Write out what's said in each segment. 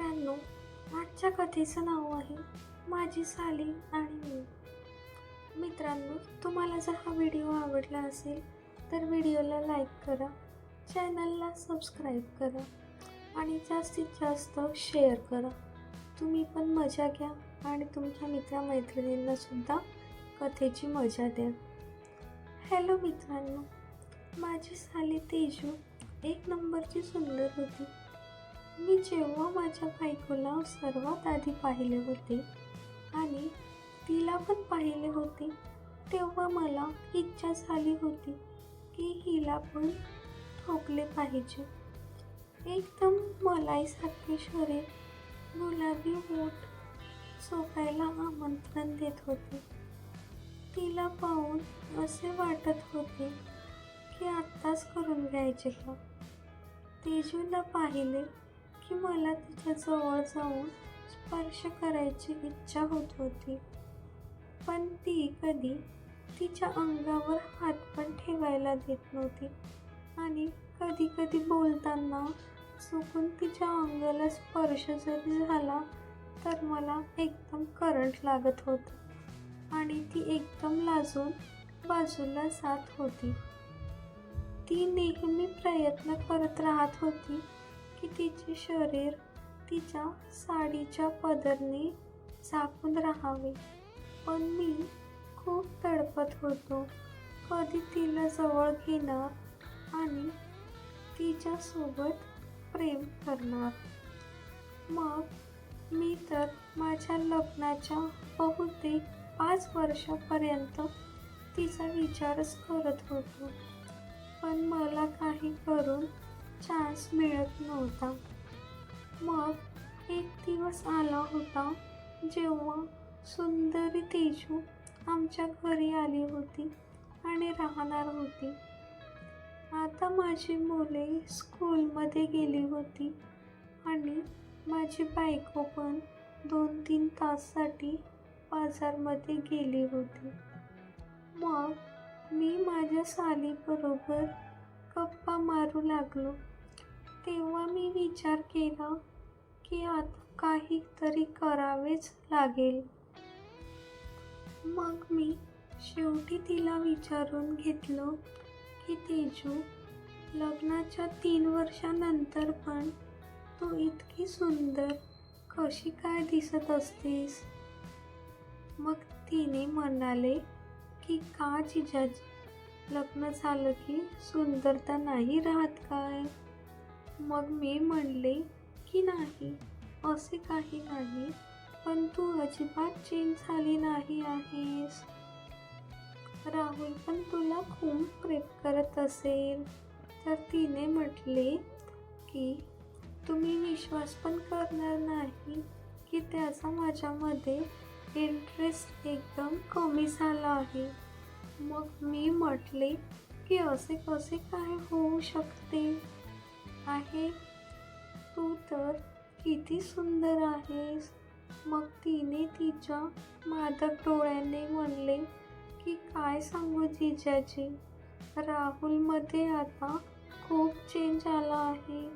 मित्रांनो, आजच्या कथेचं नाव आहे माझी साली आणि मी. मित्रांनो, तुम्हाला जर हा व्हिडिओ आवडला असेल तर व्हिडिओला लाईक करा, चॅनलला सबस्क्राईब करा आणि जास्तीत जास्त शेअर करा. तुम्ही पण मजा घ्या आणि तुमच्या मित्रमैत्रिणींना सुद्धा कथेची मजा द्या. हॅलो मित्रांनो, माझी साली तेजू एक नंबरची सुंदर होती. मी जेव्हा माझ्या बायकोला सर्वात आधी पाहिले होते आणि तिला पण पाहिले होते, तेव्हा मला इच्छा झाली होती की हिला पण ठोकले पाहिजे. एकदम मलाईसारखे शरीर, गुलाबी ओठ चोखायला आमंत्रण देत होते. तिला पाहून असे वाटत होते की आत्ताच करून घ्यायचे का. तेजूला पाहिले की मला तिच्या जवळ जाऊन स्पर्श करायची इच्छा होत होती, पण ती कधी तिच्या अंगावर हात पण ठेवायला देत नव्हती आणि कधी कधी बोलताना चुकून तिच्या अंगाला स्पर्श जरी झाला तर मला एकदम करंट लागत होतं आणि ती एकदम लाजून बाजूला जात होती. ती नेहमी प्रयत्न करत राहत होती की तिचे शरीर तिच्या साडीच्या पदराने झाकून राहावे, पण मी खूप तडपत होतो. कधी तिला जवळ घेणार आणि तिच्यासोबत प्रेम करणार. मग मी तर माझ्या लग्नाच्या बहुतेक 5 वर्षापर्यंत तिचा विचारच करत होतो, पण मला काही करून चान्स मिळत नव्हता. मग एक दिवस आला होता जेव्हा सुंदरी तेजू आमच्या घरी आली होती आणि राहणार होती. आता माझी मुले स्कूलमध्ये गेली होती आणि माझी बायको पण 2-3 तासासाठी बाजारमध्ये गेली होती. मग मी माझ्या सालीबरोबर गप्पा मारू लागलो. तेव्हा मी विचार केला की आता काहीतरी करावेच लागेल. मग मी शेवटी तिला विचारून घेतलं की तेजू, लग्नाच्या 3 वर्षानंतर पण तू इतकी सुंदर कशी काय दिसत असतेस? मग तिने म्हणाले की का जिजाजी, लग्न झालं की सुंदरता नाही राहत काय? मग मी म्हणले की नाही, असे काही नाही, पण तू अजिबात चेंज झाली नाही आहेस. राहुल पण तुला खूप प्रेम करत असेल. तर तिने म्हटले की तुम्ही विश्वास पण करणार नाही की त्याचा माझ्यामध्ये इंटरेस्ट एकदम कमी झाला आहे. मग मी म्हटले की असे कसे काय होऊ शकते आहे, तू तर किती सुंदर आहेस. मग तिने तिच्या मादक डोळ्याने म्हणले की काय सांगू जिजाजी, राहुलमध्ये आता खूप चेंज आला आहे.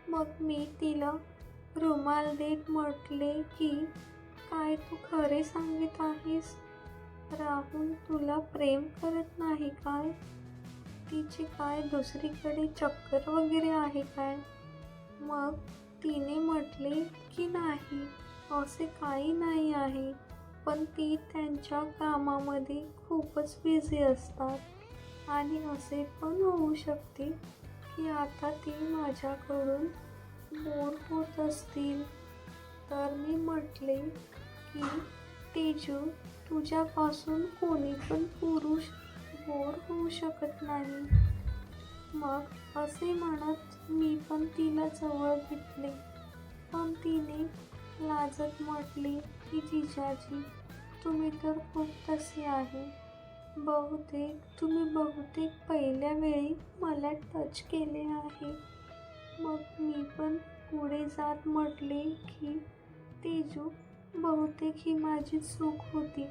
मग मी तिला रुमाल देत म्हटले की काय तू खरे सांगत आहेस, राहुल तुला प्रेम करत नाही काय? तिची काय दुसरीकडे चक्कर वगैरे आहे काय? मग तिने म्हटले की नाही, असे काही नाही आहे, पण ती त्यांच्या कामामध्ये खूपच बिझी असतात आणि असे पण होऊ शकते की आता ती माझ्याकडून बोर होत असतील. तर मी म्हटले की तेजू, तुझ्यापासून कोणी पण पुरुष बोर होऊ शकत नाही. मग असे म्हणत मी पण तिला जवळ घेतले, पण तिने लाजत म्हटली की जिजाजी, तुम्ही तर खूप तसे आहे. तुम्ही पहिल्या वेळी मला टच केले आहे. मग मी पण पुढे जात म्हटले की तेजू, बहुतेक ही माझी चूक होती.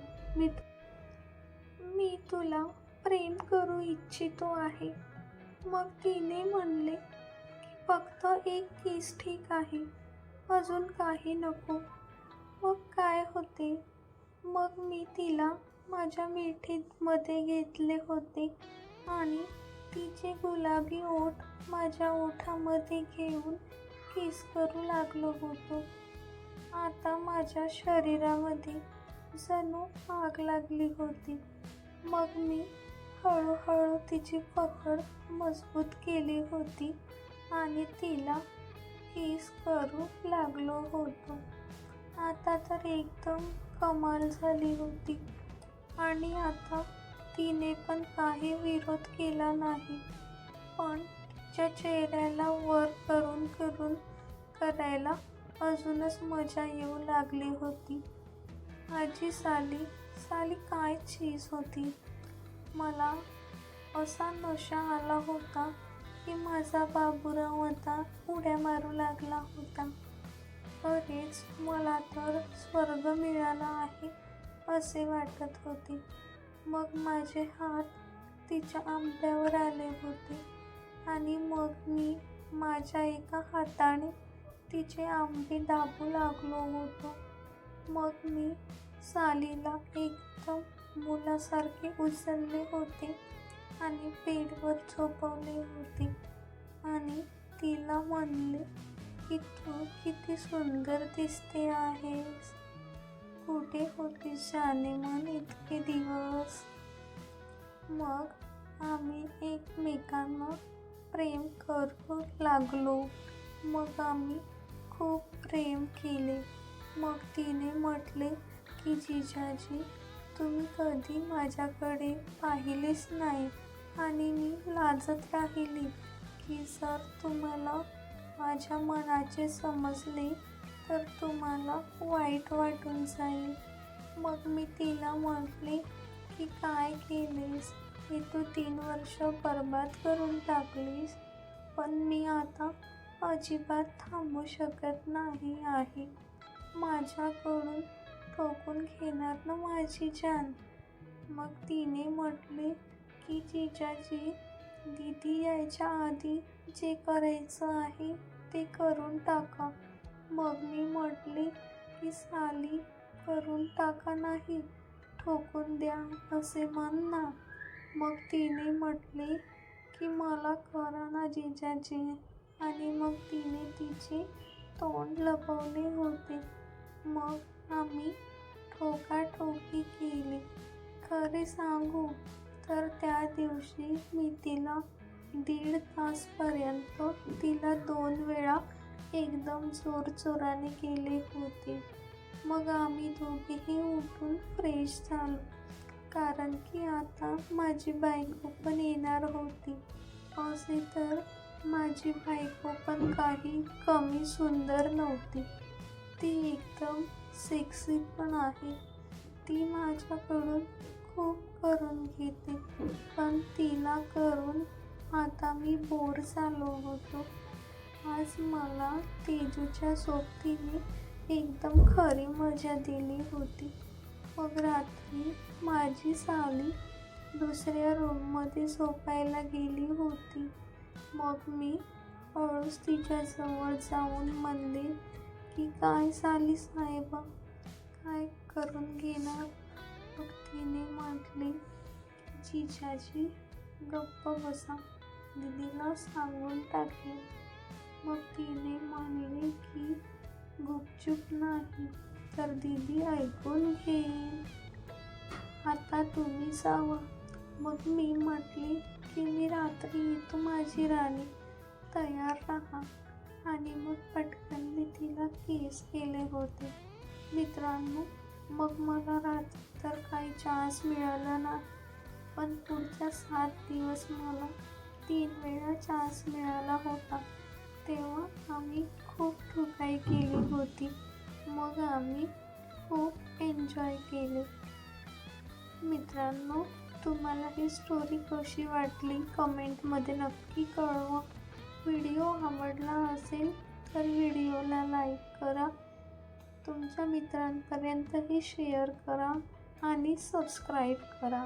मी तुला प्रेम करू इच्छितो आहे. मग तिने म्हणले की फक्त एक किस ठीक आहे. अजून काही नको. मग काय होते? मग मी तिला माझ्या मिठीमध्ये घेतले होते आणि तिचे गुलाबी ओठ माझ्या ओठामध्ये घेऊन किस करू लागलो होतो. आता माझ्या शरीरामध्ये जणू आग लागली होती. मग मी हळूहळू तिची पकड मजबूत केली होती आणि तिला किस करू लागलो होतो. आता तर एकदम कमाल झाली होती आणि आता तिने पण काही विरोध केला नाही. पण तिच्या चेहऱ्याला वर करून करून करायला अजूनच मजा येऊ लागली होती. माझी साली साली काय चीज होती. मला असा नशा आला होता की माझा बाबूराव आता उड्या मारू लागला होता. अरेच, मला तर स्वर्ग मिळाला आहे असे वाटत होते. मग माझे हात तिच्या आंब्यावर आले होते आणि मग मी माझ्या एका हाताने तिचे आंबे दाबू लागलो होतो. मग मी सालीला एकदम मुलासारखे उचलले होते आणि बेडवर झोपवले होते आणि तिला म्हणले की तू किती सुंदर दिसते आहेस. कुठे होतीस जानेमन इतके दिवस? मग आम्ही एकमेकांना प्रेम करू लागलो. मग आम्ही खूप प्रेम केले. मग तिने म्हटले की जिजाजी, तुम्ही कधी माझ्याकडे पाहिलेच नाही आणि मी लाजत राहिली की जर तुम्हाला माझ्या मनाचे समजले तर तुम्हाला वाईट वाटून जाईल. मग मी तिला म्हटले की काय केलेस? हे तू 3 वर्ष बर्बाद करून टाकलीस. पण मी आता अजिबात थांबू शकत नाही आहे. माझ्याकडून ठोकून घेणार ना माझी जान? मग तिने म्हटले की जिजाजी, दीदी यायच्या आधी जे करायचं आहे ते करून टाका. मग मी म्हटले की साली, करून टाका नाही, ठोकून द्या असे म्हण ना. मग तिने म्हटले की मला करा ना जिजाजी आणि मग तिने तिचे तोंड लपवले होते. मग आम्ही ठोकाठोकी केली. खरे सांगू तर त्या दिवशी मी तिला 1.5 तासपर्यंत तिला 2 वेळा एकदम जोरजोराने केले होते. मग आम्ही दोघेही उठून फ्रेश झालो कारण की आता माझी बायको पण येणार होती. असे तर माझी बायको पण काही कमी सुंदर नव्हती. ती एकदम सेक्सी पण आहे. ती माझ्याकडून खूप करून घेते. पण तिला करून आता मी बोर झालो होतो. आज मला तेजूच्या सोबतीने एकदम खरी मजा दिली होती. मग रात्री माझी साली दुसऱ्या रूममध्ये झोपायला गेली होती. मग मी हळूच तिच्याजवळ जाऊन म्हणले की काय साली साहेबा, काय करून घेणार? मग तिने म्हटले जिजाजी गप्प बसा, दीदीला सांगून टाकेन. मग तिने म्हणले की गुपचूप नाही तर दीदी ऐकून घेईन. आता तुम्ही जावा. मग मी म्हटले की मी रात्री येतो माझी राणी, तयार राहा. आणि मग पटकन मी तिला केस केले होते. मित्रांनो, मग मला रात्री तर काही चान्स मिळाला नाही. पण पुढच्या 7 दिवस मला 3 वेळा चान्स मिळाला होता. तेव्हा आम्ही खूप ठुकाई केली होती. मग आम्ही खूप एन्जॉय केले. मित्रांनो, तुम्हाला ही स्टोरी कशी वाटली कमेंटमध्ये नक्की कळवा. व्हिडिओ आवडला असेल तर व्हिडिओला लाईक करा, तुमच्या मित्रांपर्यंतही शेअर करा आणि सबस्क्राईब करा.